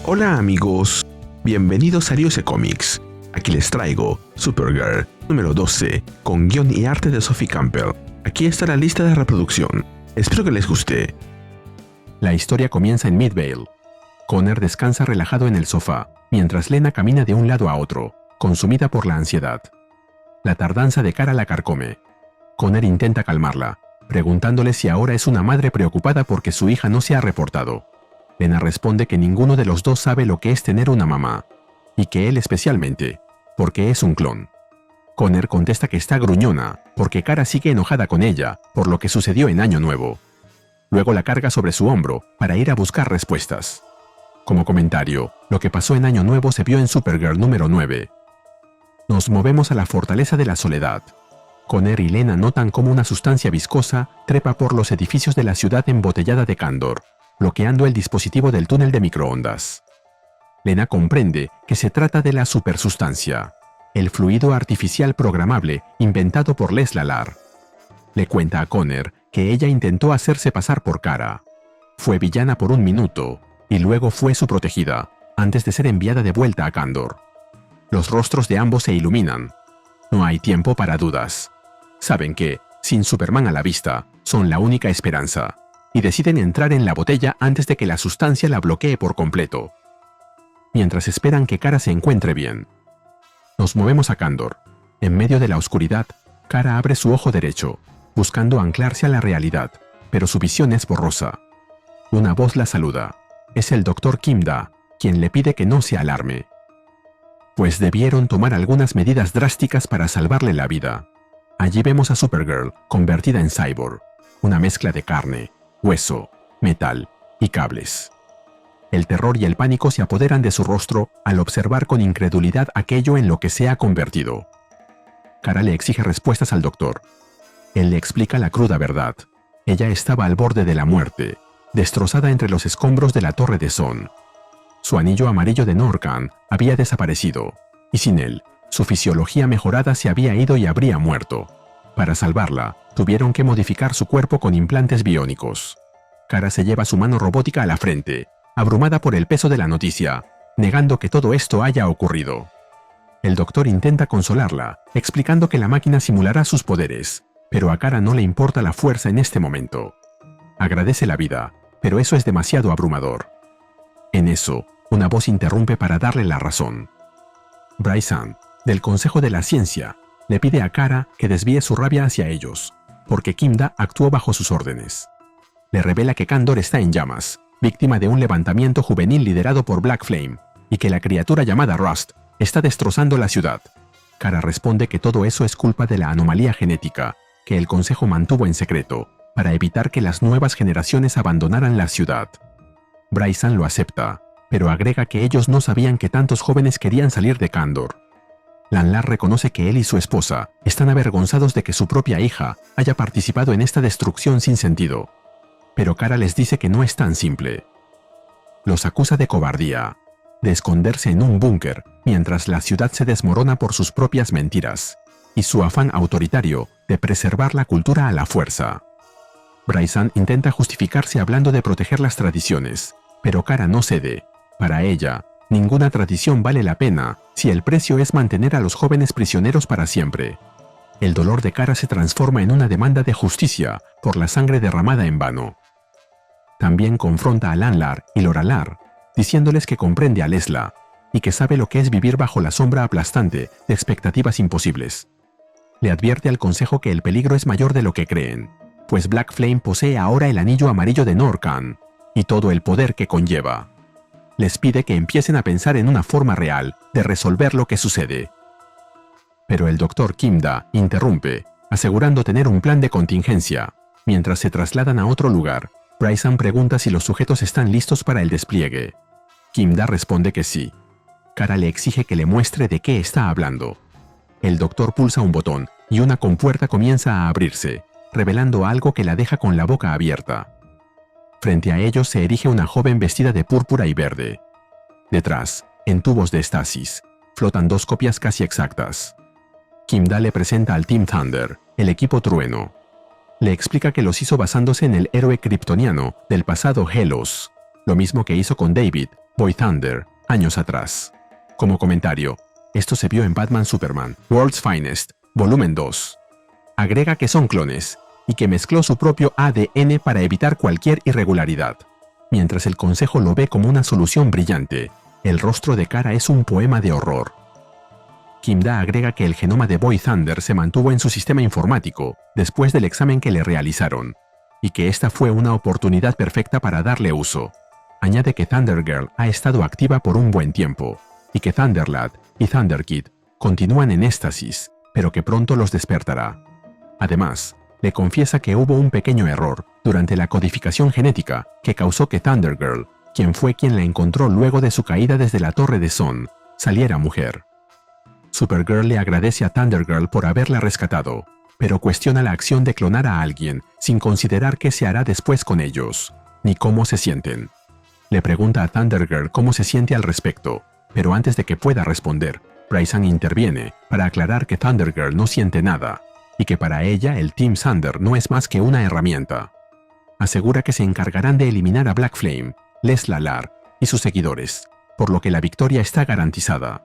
Hola amigos, bienvenidos a Ryuse Comics. Aquí les traigo Supergirl número 12 con guión y arte de Sophie Campbell. Aquí está la lista de reproducción. Espero que les guste. La historia comienza en Midvale. Connor descansa relajado en el sofá, mientras Lena camina de un lado a otro, consumida por la ansiedad. La tardanza de Kara la carcome. Connor intenta calmarla, preguntándole si ahora es una madre preocupada porque su hija no se ha reportado. Lena responde que ninguno de los dos sabe lo que es tener una mamá, y que él especialmente, porque es un clon. Connor contesta que está gruñona, porque Kara sigue enojada con ella por lo que sucedió en Año Nuevo. Luego la carga sobre su hombro para ir a buscar respuestas. Como comentario, lo que pasó en Año Nuevo se vio en Supergirl número 9. Nos movemos a la Fortaleza de la Soledad. Connor y Lena notan cómo una sustancia viscosa trepa por los edificios de la ciudad embotellada de Kandor, bloqueando el dispositivo del túnel de microondas. Lena comprende que se trata de la supersustancia, el fluido artificial programable inventado por Les Lalar. Le cuenta a Connor que ella intentó hacerse pasar por Kara. Fue villana por un minuto y luego fue su protegida, antes de ser enviada de vuelta a Kandor. Los rostros de ambos se iluminan. No hay tiempo para dudas. Saben que, sin Superman a la vista, son la única esperanza, y deciden entrar en la botella antes de que la sustancia la bloquee por completo. Mientras esperan que Kara se encuentre bien. Nos movemos a Kandor. En medio de la oscuridad, Kara abre su ojo derecho, buscando anclarse a la realidad, pero su visión es borrosa. Una voz la saluda. Es el Dr. Kim-Da, quien le pide que no se alarme, pues debieron tomar algunas medidas drásticas para salvarle la vida. Allí vemos a Supergirl convertida en cyborg, una mezcla de carne, hueso, metal y cables. El terror y el pánico se apoderan de su rostro al observar con incredulidad aquello en lo que se ha convertido. Kara le exige respuestas al doctor. Él le explica la cruda verdad. Ella estaba al borde de la muerte, destrozada entre los escombros de la Torre de Son. Su anillo amarillo de Norcan había desaparecido, y sin él, su fisiología mejorada se había ido y habría muerto. Para salvarla, tuvieron que modificar su cuerpo con implantes biónicos. Kara se lleva su mano robótica a la frente, abrumada por el peso de la noticia, negando que todo esto haya ocurrido. El doctor intenta consolarla, explicando que la máquina simulará sus poderes, pero a Kara no le importa la fuerza en este momento. Agradece la vida, pero eso es demasiado abrumador. En eso, una voz interrumpe para darle la razón. Bryson, del Consejo de la Ciencia, le pide a Kara que desvíe su rabia hacia ellos, porque Kim-Da actuó bajo sus órdenes. Le revela que Kandor está en llamas, víctima de un levantamiento juvenil liderado por Black Flame, y que la criatura llamada Rust está destrozando la ciudad. Kara responde que todo eso es culpa de la anomalía genética, que el Consejo mantuvo en secreto, para evitar que las nuevas generaciones abandonaran la ciudad. Bryson lo acepta, pero agrega que ellos no sabían que tantos jóvenes querían salir de Kandor. Lanlar reconoce que él y su esposa están avergonzados de que su propia hija haya participado en esta destrucción sin sentido. Pero Kara les dice que no es tan simple. Los acusa de cobardía, de esconderse en un búnker mientras la ciudad se desmorona por sus propias mentiras, y su afán autoritario de preservar la cultura a la fuerza. Bryson intenta justificarse hablando de proteger las tradiciones, pero Kara no cede. Para ella, ninguna tradición vale la pena si el precio es mantener a los jóvenes prisioneros para siempre. El dolor de Kara se transforma en una demanda de justicia por la sangre derramada en vano. También confronta a Lanlar y Loralar, diciéndoles que comprende a Lesla y que sabe lo que es vivir bajo la sombra aplastante de expectativas imposibles. Le advierte al Consejo que el peligro es mayor de lo que creen, pues Black Flame posee ahora el anillo amarillo de Norcan y todo el poder que conlleva. Les pide que empiecen a pensar en una forma real de resolver lo que sucede. Pero el Dr. Kim-Da interrumpe, asegurando tener un plan de contingencia. Mientras se trasladan a otro lugar, Bryson pregunta si los sujetos están listos para el despliegue. Kim-Da responde que sí. Kara le exige que le muestre de qué está hablando. El doctor pulsa un botón y una compuerta comienza a abrirse, revelando algo que la deja con la boca abierta. Frente a ellos se erige una joven vestida de púrpura y verde. Detrás, en tubos de estasis, flotan dos copias casi exactas. Kim-Da le presenta al Team Thunder, el equipo Trueno. Le explica que los hizo basándose en el héroe kryptoniano del pasado Helos, lo mismo que hizo con David Boy Thunder, años atrás. Como comentario, esto se vio en Batman Superman, World's Finest, volumen 2. Agrega que son clones, y que mezcló su propio ADN para evitar cualquier irregularidad. Mientras el Consejo lo ve como una solución brillante, el rostro de Kara es un poema de horror. Kim-Da agrega que el genoma de Boy Thunder se mantuvo en su sistema informático después del examen que le realizaron, y que esta fue una oportunidad perfecta para darle uso. Añade que Thunder Girl ha estado activa por un buen tiempo, y que Thunderlad y Thunder Kid continúan en éxtasis, pero que pronto los despertará. Además, le confiesa que hubo un pequeño error durante la codificación genética que causó que Thunder Girl, quien fue quien la encontró luego de su caída desde la Torre de Son, saliera mujer. Supergirl le agradece a Thunder Girl por haberla rescatado, pero cuestiona la acción de clonar a alguien sin considerar qué se hará después con ellos, ni cómo se sienten. Le pregunta a Thunder Girl cómo se siente al respecto, pero antes de que pueda responder, Bryson interviene para aclarar que Thunder Girl no siente nada, y que para ella el Team Thunder no es más que una herramienta. Asegura que se encargarán de eliminar a Black Flame, Les Lalar y sus seguidores, por lo que la victoria está garantizada.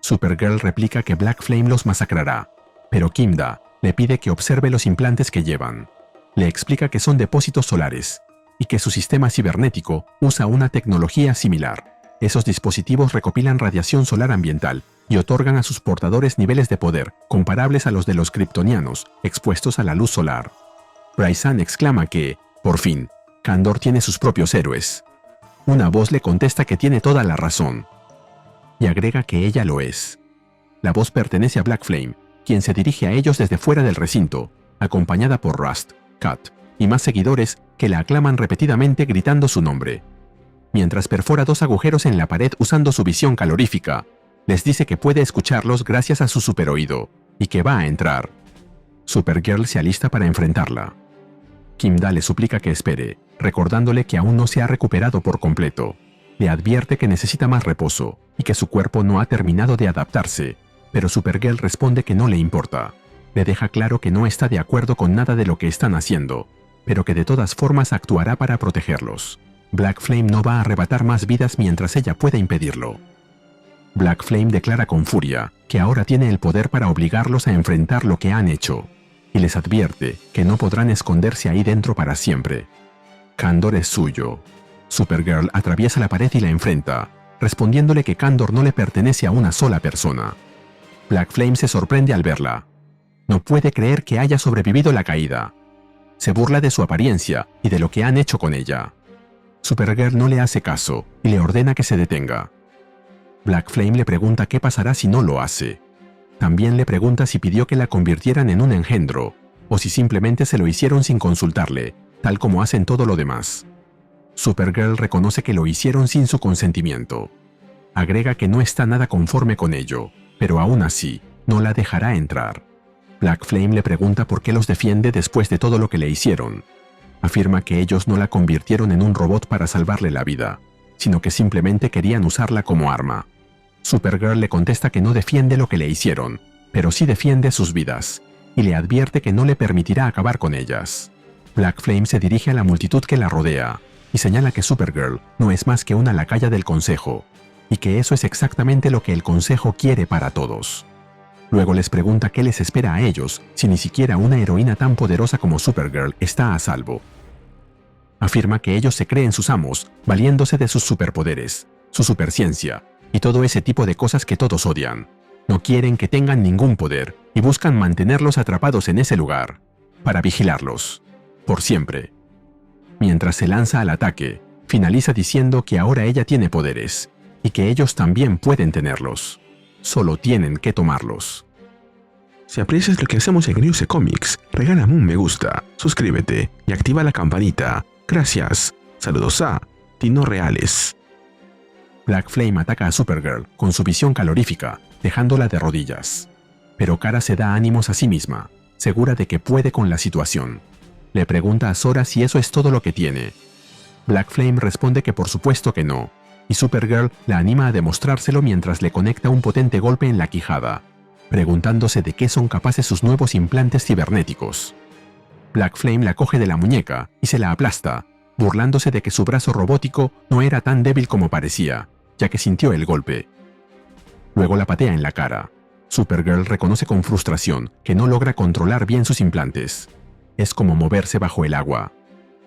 Supergirl replica que Black Flame los masacrará, pero Kim-Da le pide que observe los implantes que llevan. Le explica que son depósitos solares, y que su sistema cibernético usa una tecnología similar. Esos dispositivos recopilan radiación solar ambiental y otorgan a sus portadores niveles de poder comparables a los de los kryptonianos expuestos a la luz solar. Bryson exclama que, por fin, Kandor tiene sus propios héroes. Una voz le contesta que tiene toda la razón, y agrega que ella lo es. La voz pertenece a Black Flame, quien se dirige a ellos desde fuera del recinto, acompañada por Rust, Kat y más seguidores que la aclaman repetidamente gritando su nombre. Mientras perfora 2 agujeros en la pared usando su visión calorífica, les dice que puede escucharlos gracias a su superoído, y que va a entrar. Supergirl se alista para enfrentarla. Kim-Da le suplica que espere, recordándole que aún no se ha recuperado por completo. Le advierte que necesita más reposo, y que su cuerpo no ha terminado de adaptarse, pero Supergirl responde que no le importa. Le deja claro que no está de acuerdo con nada de lo que están haciendo, pero que de todas formas actuará para protegerlos. Black Flame no va a arrebatar más vidas mientras ella pueda impedirlo. Black Flame declara con furia que ahora tiene el poder para obligarlos a enfrentar lo que han hecho, y les advierte que no podrán esconderse ahí dentro para siempre. Kandor es suyo. Supergirl atraviesa la pared y la enfrenta, respondiéndole que Kandor no le pertenece a una sola persona. Black Flame se sorprende al verla. No puede creer que haya sobrevivido la caída. Se burla de su apariencia y de lo que han hecho con ella. Supergirl no le hace caso y le ordena que se detenga. Black Flame le pregunta qué pasará si no lo hace. También le pregunta si pidió que la convirtieran en un engendro, o si simplemente se lo hicieron sin consultarle, tal como hacen todo lo demás. Supergirl reconoce que lo hicieron sin su consentimiento. Agrega que no está nada conforme con ello, pero aún así, no la dejará entrar. Black Flame le pregunta por qué los defiende después de todo lo que le hicieron. Afirma que ellos no la convirtieron en un robot para salvarle la vida, sino que simplemente querían usarla como arma. Supergirl le contesta que no defiende lo que le hicieron, pero sí defiende sus vidas, y le advierte que no le permitirá acabar con ellas. Black Flame se dirige a la multitud que la rodea, y señala que Supergirl no es más que una lacaya del Consejo, y que eso es exactamente lo que el Consejo quiere para todos. Luego les pregunta qué les espera a ellos si ni siquiera una heroína tan poderosa como Supergirl está a salvo. Afirma que ellos se creen sus amos, valiéndose de sus superpoderes, su superciencia y todo ese tipo de cosas que todos odian. No quieren que tengan ningún poder y buscan mantenerlos atrapados en ese lugar, para vigilarlos, por siempre. Mientras se lanza al ataque, finaliza diciendo que ahora ella tiene poderes y que ellos también pueden tenerlos. Solo tienen que tomarlos. Si aprecias lo que hacemos en News Comics, regálame un me gusta, suscríbete y activa la campanita. Gracias. Saludos a Tino Reales. Black Flame ataca a Supergirl con su visión calorífica, dejándola de rodillas. Pero Kara se da ánimos a sí misma, segura de que puede con la situación. Le pregunta a Zora si eso es todo lo que tiene. Black Flame responde que por supuesto que no, y Supergirl la anima a demostrárselo mientras le conecta un potente golpe en la quijada, preguntándose de qué son capaces sus nuevos implantes cibernéticos. Black Flame la coge de la muñeca y se la aplasta, burlándose de que su brazo robótico no era tan débil como parecía, ya que sintió el golpe. Luego la patea en la cara. Supergirl reconoce con frustración que no logra controlar bien sus implantes. Es como moverse bajo el agua.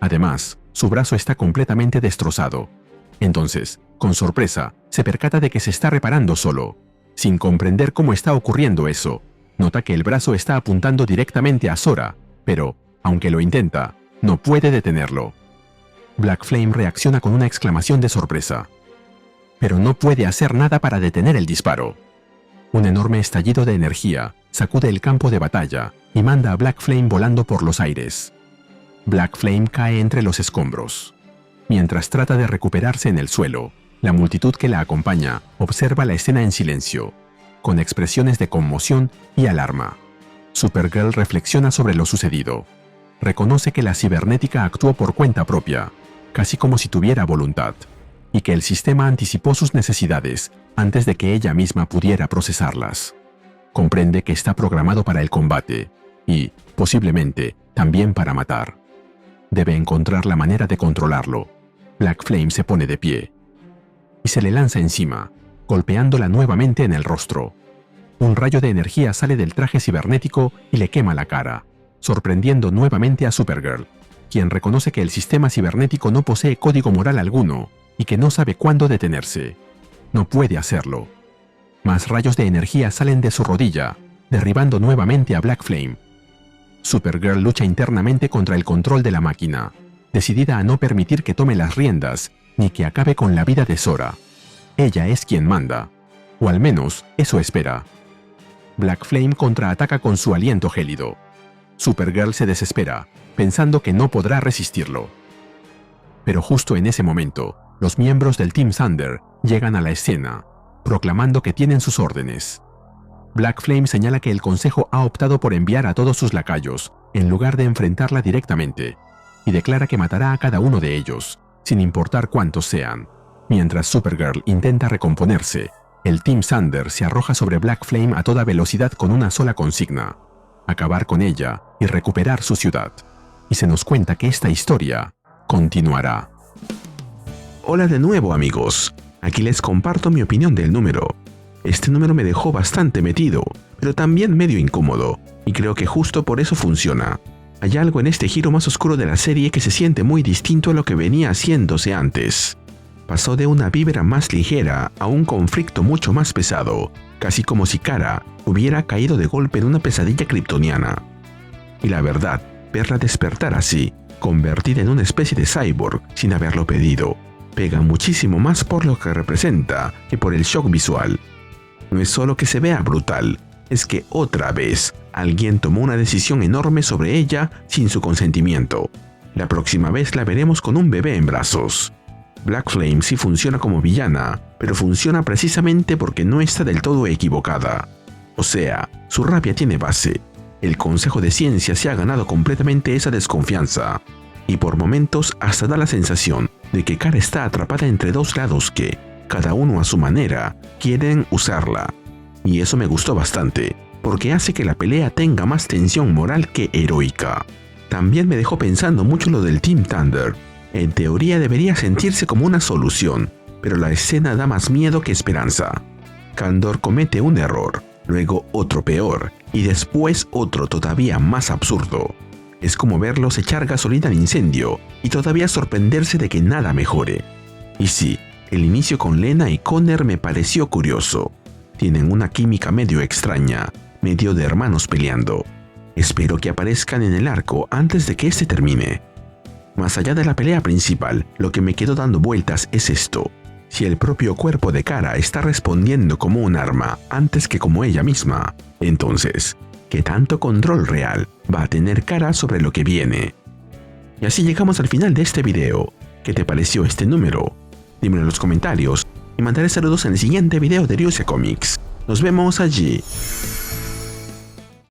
Además, su brazo está completamente destrozado. Entonces, con sorpresa, se percata de que se está reparando solo. Sin comprender cómo está ocurriendo eso, nota que el brazo está apuntando directamente a Zora, pero, aunque lo intenta, no puede detenerlo. Black Flame reacciona con una exclamación de sorpresa. Pero no puede hacer nada para detener el disparo. Un enorme estallido de energía sacude el campo de batalla y manda a Black Flame volando por los aires. Black Flame cae entre los escombros. Mientras trata de recuperarse en el suelo, la multitud que la acompaña observa la escena en silencio, con expresiones de conmoción y alarma. Supergirl reflexiona sobre lo sucedido. Reconoce que la cibernética actuó por cuenta propia, casi como si tuviera voluntad, y que el sistema anticipó sus necesidades antes de que ella misma pudiera procesarlas. Comprende que está programado para el combate y, posiblemente, también para matar. Debe encontrar la manera de controlarlo. Black Flame se pone de pie y se le lanza encima, golpeándola nuevamente en el rostro. Un rayo de energía sale del traje cibernético y le quema la cara, sorprendiendo nuevamente a Supergirl, quien reconoce que el sistema cibernético no posee código moral alguno y que no sabe cuándo detenerse. No puede hacerlo. Más rayos de energía salen de su rodilla, derribando nuevamente a Black Flame. Supergirl lucha internamente contra el control de la máquina, decidida a no permitir que tome las riendas ni que acabe con la vida de Zora. Ella es quien manda, o al menos eso espera. Black Flame contraataca con su aliento gélido. Supergirl se desespera, pensando que no podrá resistirlo. Pero justo en ese momento, los miembros del Team Thunder llegan a la escena, proclamando que tienen sus órdenes. Black Flame señala que el Consejo ha optado por enviar a todos sus lacayos, en lugar de enfrentarla directamente, y declara que matará a cada uno de ellos, sin importar cuántos sean. Mientras Supergirl intenta recomponerse, el Team Thunder se arroja sobre Black Flame a toda velocidad con una sola consigna: acabar con ella y recuperar su ciudad. Y se nos cuenta que esta historia continuará. Hola de nuevo, amigos. Aquí les comparto mi opinión del número. Este número me dejó bastante metido, pero también medio incómodo, y creo que justo por eso funciona. Hay algo en este giro más oscuro de la serie que se siente muy distinto a lo que venía haciéndose antes. Pasó de una vibra más ligera a un conflicto mucho más pesado, casi como si Kara hubiera caído de golpe en una pesadilla kryptoniana. Y la verdad, verla despertar así, convertida en una especie de cyborg sin haberlo pedido, pega muchísimo más por lo que representa que por el shock visual. No es solo que se vea brutal, es que otra vez alguien tomó una decisión enorme sobre ella sin su consentimiento. La próxima vez la veremos con un bebé en brazos. Black Flame sí funciona como villana, pero funciona precisamente porque no está del todo equivocada. O sea, su rabia tiene base. El Consejo de Ciencia se ha ganado completamente esa desconfianza, y por momentos hasta da la sensación de que Kara está atrapada entre dos lados que, cada uno a su manera, quieren usarla. Y eso me gustó bastante, porque hace que la pelea tenga más tensión moral que heroica. También me dejó pensando mucho lo del Team Thunder. En teoría debería sentirse como una solución, pero la escena da más miedo que esperanza. Kandor comete un error, luego otro peor, y después otro todavía más absurdo. Es como verlos echar gasolina al incendio y todavía sorprenderse de que nada mejore. Y sí, el inicio con Lena y Connor me pareció curioso. Tienen una química medio extraña, medio de hermanos peleando. Espero que aparezcan en el arco antes de que este termine. Más allá de la pelea principal, lo que me quedó dando vueltas es esto. Si el propio cuerpo de Kara está respondiendo como un arma antes que como ella misma, entonces, ¿qué tanto control real va a tener Kara sobre lo que viene? Y así llegamos al final de este video. ¿Qué te pareció este número? Dímelo en los comentarios y mandaré saludos en el siguiente video de Ryusei Comics. Nos vemos allí.